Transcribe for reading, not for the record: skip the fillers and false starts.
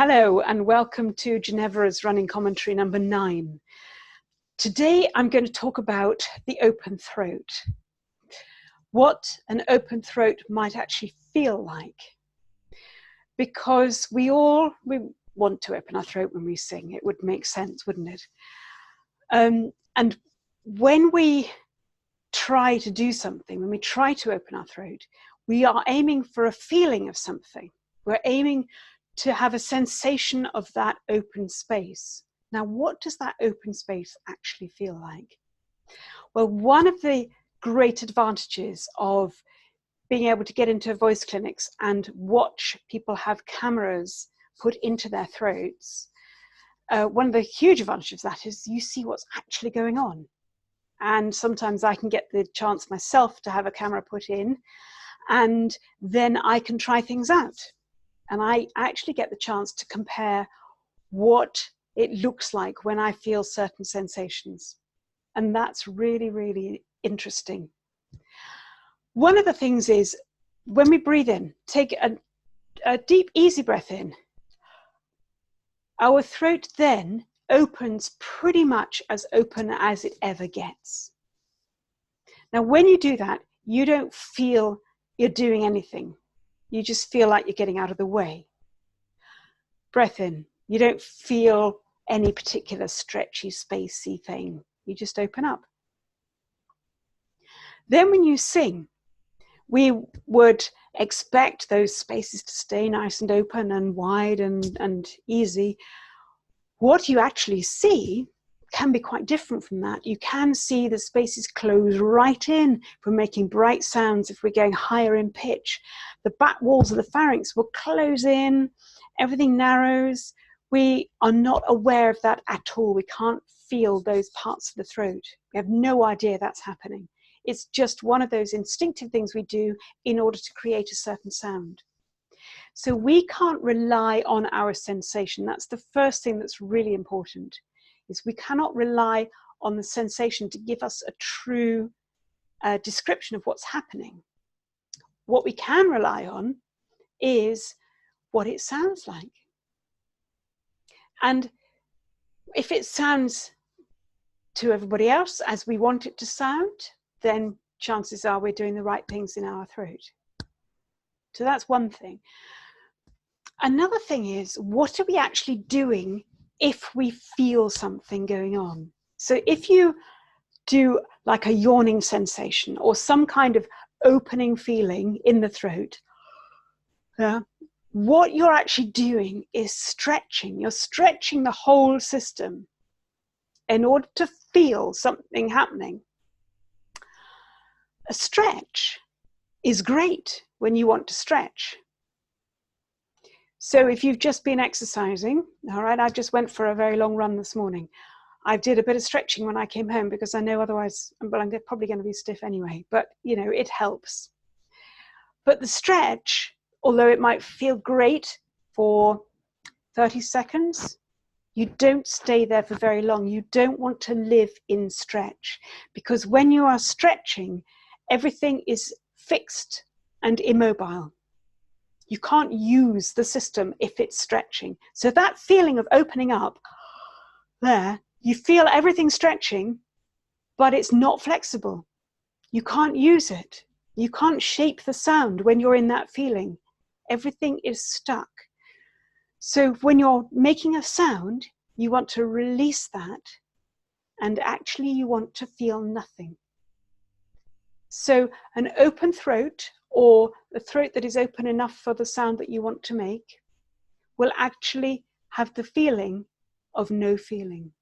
Hello and welcome to Genevora's running commentary number 9. Today I'm going to talk about the open throat. What an open throat might actually feel like. Because we want to open our throat when we sing. It would make sense, wouldn't it? And when we try to do something, when we try to open our throat, we are aiming for a feeling of something. We're aiming to have a sensation of that open space. Now, what does that open space actually feel like? Well, one of the great advantages of being able to get into voice clinics and watch people have cameras put into their throats, one of the huge advantages of that is you see what's actually going on. And sometimes I can get the chance myself to have a camera put in, and then I can try things out. And I actually get the chance to compare what it looks like when I feel certain sensations. And that's really, really interesting. One of the things is when we breathe in, take a deep, easy breath in. Our throat then opens pretty much as open as it ever gets. Now, when you do that, you don't feel you're doing anything. You just feel like you're getting out of the way. Breath in. You don't feel any particular stretchy, spacey thing. You just open up. Then when you sing, we would expect those spaces to stay nice and open and wide and easy. What you actually see can be quite different from that. You can see the spaces close right in if we're making bright sounds, if we're going higher in pitch. The back walls of the pharynx will close in, everything narrows. We are not aware of that at all. We can't feel those parts of the throat. We have no idea that's happening. It's just one of those instinctive things we do in order to create a certain sound. So we can't rely on our sensation. That's the first thing that's really important, is we cannot rely on the sensation to give us a true description of what's happening. What we can rely on is what it sounds like. And if it sounds to everybody else as we want it to sound, then chances are we're doing the right things in our throat. So that's one thing. Another thing is, what are we actually doing if we feel something going on? So if you do like a yawning sensation or some kind of opening feeling in the throat, what you're actually doing is stretching. You're stretching the whole system in order to feel something happening. A stretch is great when you want to stretch. So if you've just been exercising, all right, I just went for a very long run this morning. I did a bit of stretching when I came home because I know otherwise, well, I'm probably going to be stiff anyway, but you know, it helps. But the stretch, although it might feel great for 30 seconds, you don't stay there for very long. You don't want to live in stretch, because when you are stretching, everything is fixed and immobile. You can't use the system if it's stretching. So that feeling of opening up there, you feel everything stretching, but it's not flexible. You can't use it. You can't shape the sound when you're in that feeling. Everything is stuck. So when you're making a sound, you want to release that, and actually you want to feel nothing. So an open throat, or a throat that is open enough for the sound that you want to make, will actually have the feeling of no feeling.